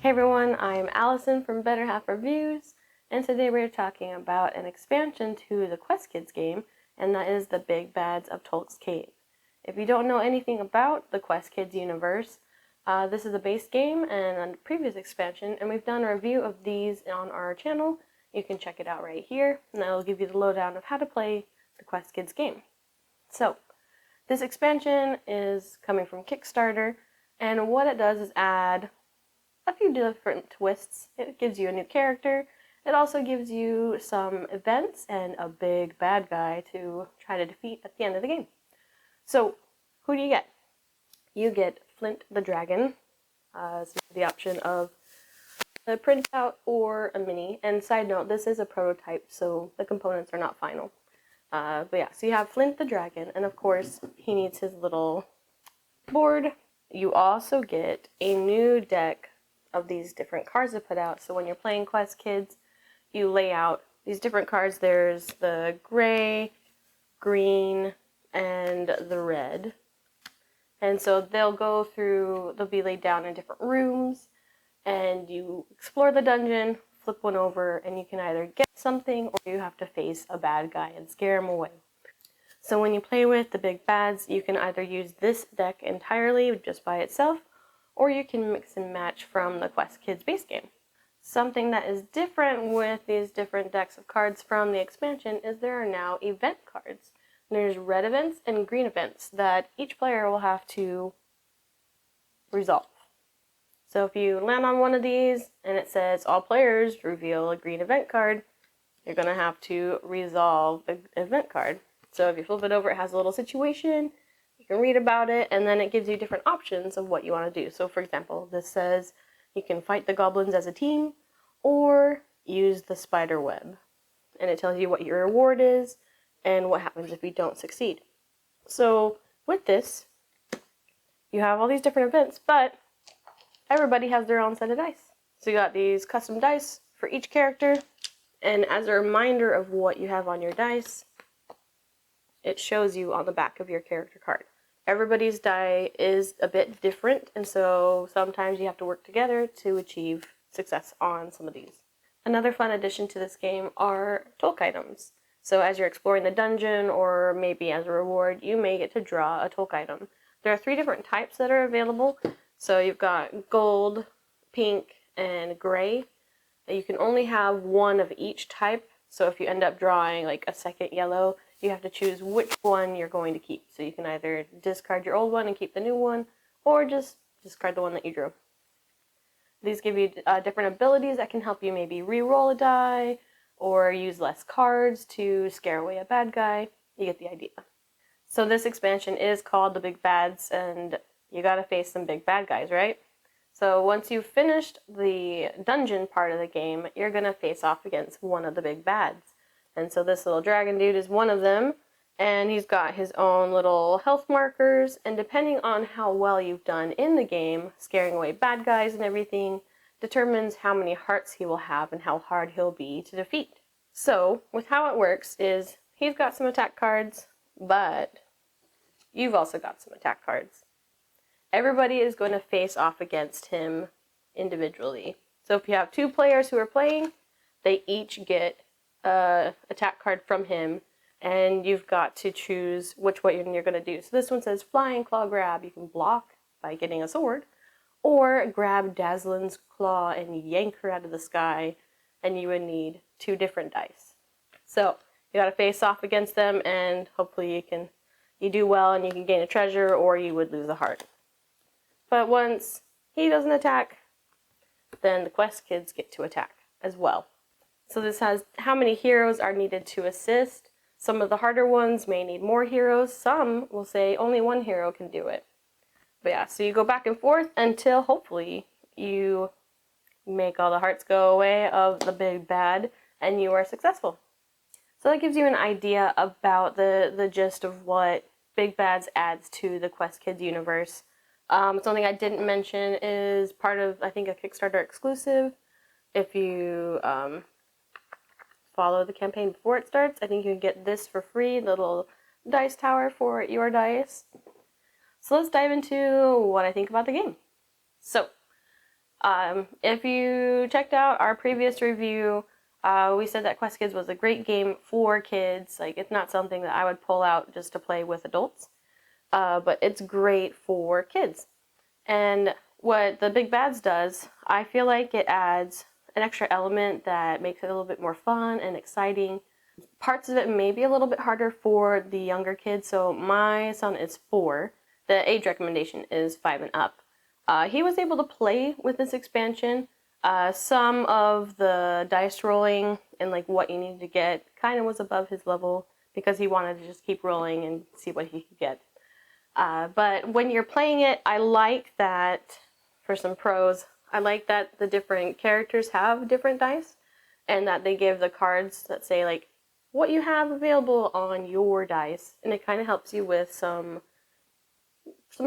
Hey everyone, I'm Alison from Better Half Reviews, and today we're talking about an expansion to the Quest Kids game, and that is the Big Bads of Tolk's Cave. If you don't know anything about the Quest Kids universe, this is a base game and a previous expansion, and we've done a review of these on our channel. You can check it out right here, and that'll give you the lowdown of how to play the Quest Kids game. So, this expansion is coming from Kickstarter, and what it does is add a few different twists. It gives you a new character. It also gives you some events and a big bad guy to try to defeat at the end of the game. So, who do you get? You get Flint the Dragon. So the option of a printout or a mini. And side note, this is a prototype, so the components are not final. But yeah, so you have Flint the Dragon, and of course, he needs his little board. You also get a new deck of these different cards to put out. So when you're playing Quest Kids, you lay out these different cards. There's the gray, green, and the red. And so they'll be laid down in different rooms, and you explore the dungeon, flip one over, and you can either get something or you have to face a bad guy and scare him away. So when you play with the Big Bads, you can either use this deck entirely just by itself, or you can mix and match from the Quest Kids base game. Something that is different with these different decks of cards from the expansion is there are now event cards. There's red events and green events that each player will have to resolve. So if you land on one of these and it says all players reveal a green event card, you're going to have to resolve an event card. So if you flip it over, it has a little situation. You can read about it, and then it gives you different options of what you want to do. So for example, this says you can fight the goblins as a team or use the spider web. And it tells you what your reward is and what happens if you don't succeed. So with this, you have all these different events, but everybody has their own set of dice. So you got these custom dice for each character, and as a reminder of what you have on your dice, it shows you on the back of your character card. Everybody's die is a bit different, and so sometimes you have to work together to achieve success on some of these. Another fun addition to this game are Tolk items. So as you're exploring the dungeon, or maybe as a reward, you may get to draw a Tolk item. There are 3 different types that are available. So you've got gold, pink, and gray. You can only have one of each type. So if you end up drawing like a second yellow, you have to choose which one you're going to keep. So you can either discard your old one and keep the new one, or just discard the one that you drew. These give you different abilities that can help you maybe re-roll a die, or use less cards to scare away a bad guy. You get the idea. So this expansion is called the Big Bads, and you gotta face some big bad guys, right? So once you've finished the dungeon part of the game, you're gonna face off against one of the Big Bads. And so this little dragon dude is one of them, and he's got his own little health markers, and depending on how well you've done in the game, scaring away bad guys and everything, determines how many hearts he will have and how hard he'll be to defeat. So, with how it works is, he's got some attack cards, but you've also got some attack cards. Everybody is going to face off against him individually. So if you have 2 players who are playing, they each get an attack card from him, and you've got to choose which one you're going to do. So this one says Flying Claw Grab. You can block by getting a sword, or grab Dazzlin's Claw and yank her out of the sky, and you would need 2 different dice. So you got to face off against them, and hopefully you do well and you can gain a treasure, or you would lose a heart. But once he doesn't attack, then the Quest Kids get to attack as well. So this has how many heroes are needed to assist. Some of the harder ones may need more heroes. Some will say only 1 hero can do it. But yeah, so you go back and forth until hopefully you make all the hearts go away of the Big Bad and you are successful. So that gives you an idea about the gist of what Big Bads adds to the Quest Kids universe. Something I didn't mention is part of, I think, a Kickstarter exclusive. If you follow the campaign before it starts, I think you can get this for free, the little dice tower for your dice. So let's dive into what I think about the game. So, If you checked out our previous review, we said that Quest Kids was a great game for kids. Like, it's not something that I would pull out just to play with adults, but it's great for kids. And what the Big Bads does, I feel like it adds an extra element that makes it a little bit more fun and exciting. Parts of it may be a little bit harder for the younger kids. So my son is 4. The age recommendation is 5 and up. He was able to play with this expansion. Some of the dice rolling and like what you need to get kind of was above his level because he wanted to just keep rolling and see what he could get. But when you're playing it, I like that, for some pros, I like that the different characters have different dice and that they give the cards that say like what you have available on your dice, and it kind of helps you with some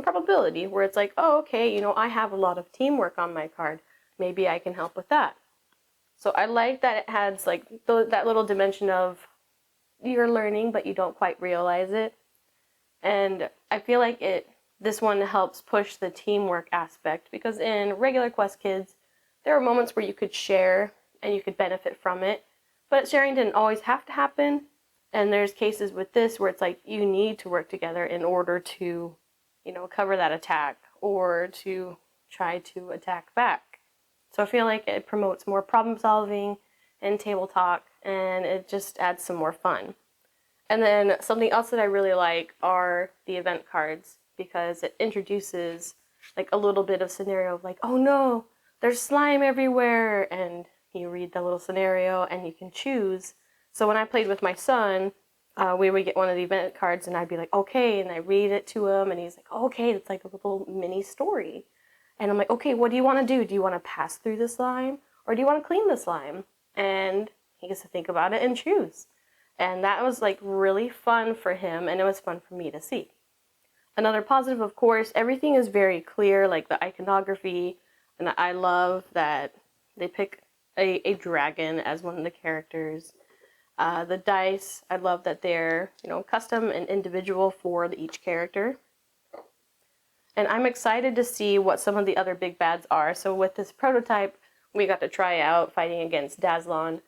probability where it's like, oh, okay, I have a lot of teamwork on my card. Maybe I can help with that. So I like that it adds like that little dimension of you're learning, but you don't quite realize it. And I feel like this one helps push the teamwork aspect, because in regular Quest Kids, there are moments where you could share and you could benefit from it, but sharing didn't always have to happen. And there's cases with this where it's like you need to work together in order to, cover that attack or to try to attack back. So I feel like it promotes more problem solving and table talk, and it just adds some more fun. And then something else that I really like are the event cards, because it introduces like a little bit of scenario of like, oh no, there's slime everywhere, and you read the little scenario and you can choose. So when I played with my son, we would get one of the event cards and I'd be like, okay, and I read it to him and he's like, okay, it's like a little mini story. And I'm like, okay, what do you want to do? Do you want to pass through the slime or do you want to clean the slime? And he gets to think about it and choose. And that was like really fun for him, and it was fun for me to see. Another positive, of course, everything is very clear, like the iconography, and I love that they pick a dragon as one of the characters. The dice, I love that they're, custom and individual for each character. And I'm excited to see what some of the other big bads are. So with this prototype, we got to try out fighting against Dazlon.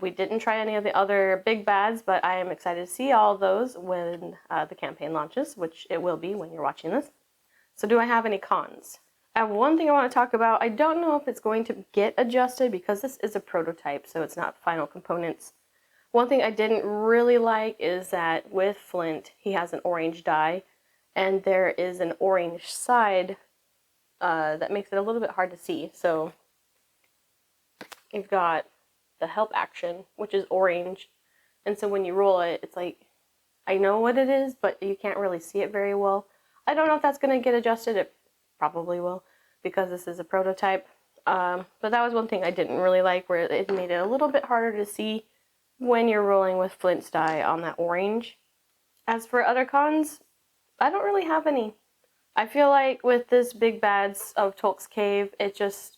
We didn't try any of the other big bads, but I am excited to see all of those when the campaign launches, which it will be when you're watching this. So do I have any cons? I have one thing I want to talk about. I don't know if it's going to get adjusted because this is a prototype, so it's not final components. One thing I didn't really like is that with Flint, he has an orange die, and there is an orange side that makes it a little bit hard to see. So you've got the help action, which is orange, and so when you roll it, it's like, I know what it is, but you can't really see it very well. I don't know if that's going to get adjusted. It probably will, because this is a prototype. But that was one thing I didn't really like, where it made it a little bit harder to see when you're rolling with Flint's die on that orange. As for other cons, I don't really have any. I feel like with this Big Bads of Tolk's Cave, it just,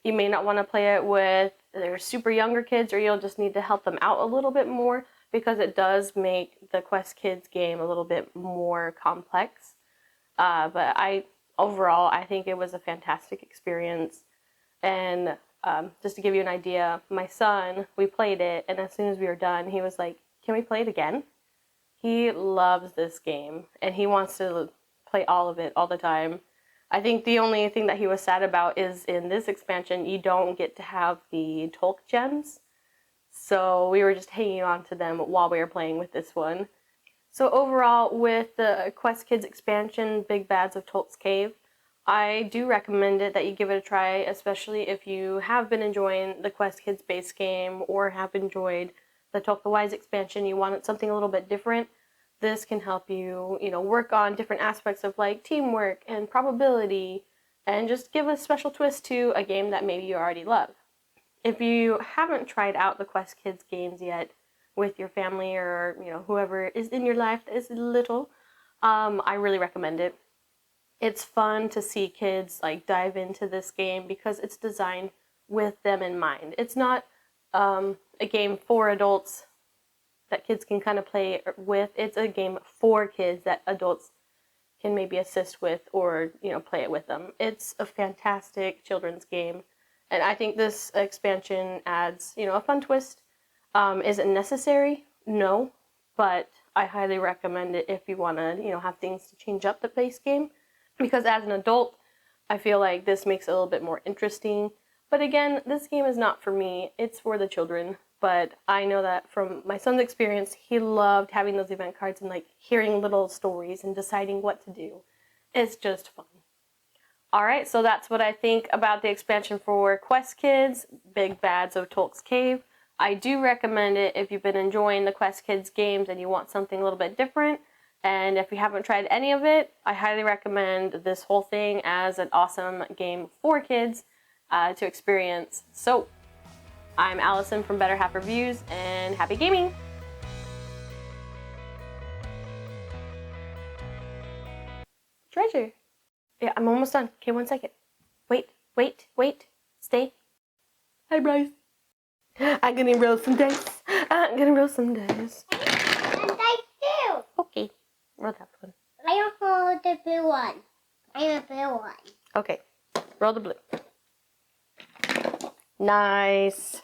you may not want to play it with their super younger kids, or you'll just need to help them out a little bit more, because it does make the Quest Kids game a little bit more complex. But overall, I think it was a fantastic experience. And just to give you an idea, my son, we played it, and as soon as we were done, he was like, can we play it again? He loves this game, and he wants to play all of it all the time. I think the only thing that he was sad about is in this expansion, you don't get to have the Tolk gems. So we were just hanging on to them while we were playing with this one. So overall, with the Quest Kids expansion, Big Bads of Tolk's Cave, I do recommend it, that you give it a try, especially if you have been enjoying the Quest Kids base game or have enjoyed the Tolk the Wise expansion. You wanted something a little bit different. This can help you, work on different aspects of like teamwork and probability, and just give a special twist to a game that maybe you already love. If you haven't tried out the Quest Kids games yet with your family, or whoever is in your life that is little, I really recommend it. It's fun to see kids like dive into this game because it's designed with them in mind. It's not a game for adults that kids can kind of play with. It's a game for kids that adults can maybe assist with or, play it with them. It's a fantastic children's game, and I think this expansion adds, a fun twist. Is it necessary? No, but I highly recommend it if you want to, have things to change up the base game, because as an adult, I feel like this makes it a little bit more interesting. But again, this game is not for me, it's for the children. But I know that from my son's experience, he loved having those event cards and like hearing little stories and deciding what to do. It's just fun. Alright, so that's what I think about the expansion for Quest Kids, Big Bads of Tolk's Cave. I do recommend it if you've been enjoying the Quest Kids games and you want something a little bit different. And if you haven't tried any of it, I highly recommend this whole thing as an awesome game for kids to experience. So, I'm Allison from Better Half Reviews, and happy gaming! Treasure. Yeah, I'm almost done. Okay, 1 second. Wait. Stay. Hi, Bryce. I'm gonna roll some dice. And dice too. Okay. Roll that one. I don't hold the blue one. I'm a blue one. Okay. Roll the blue. Nice.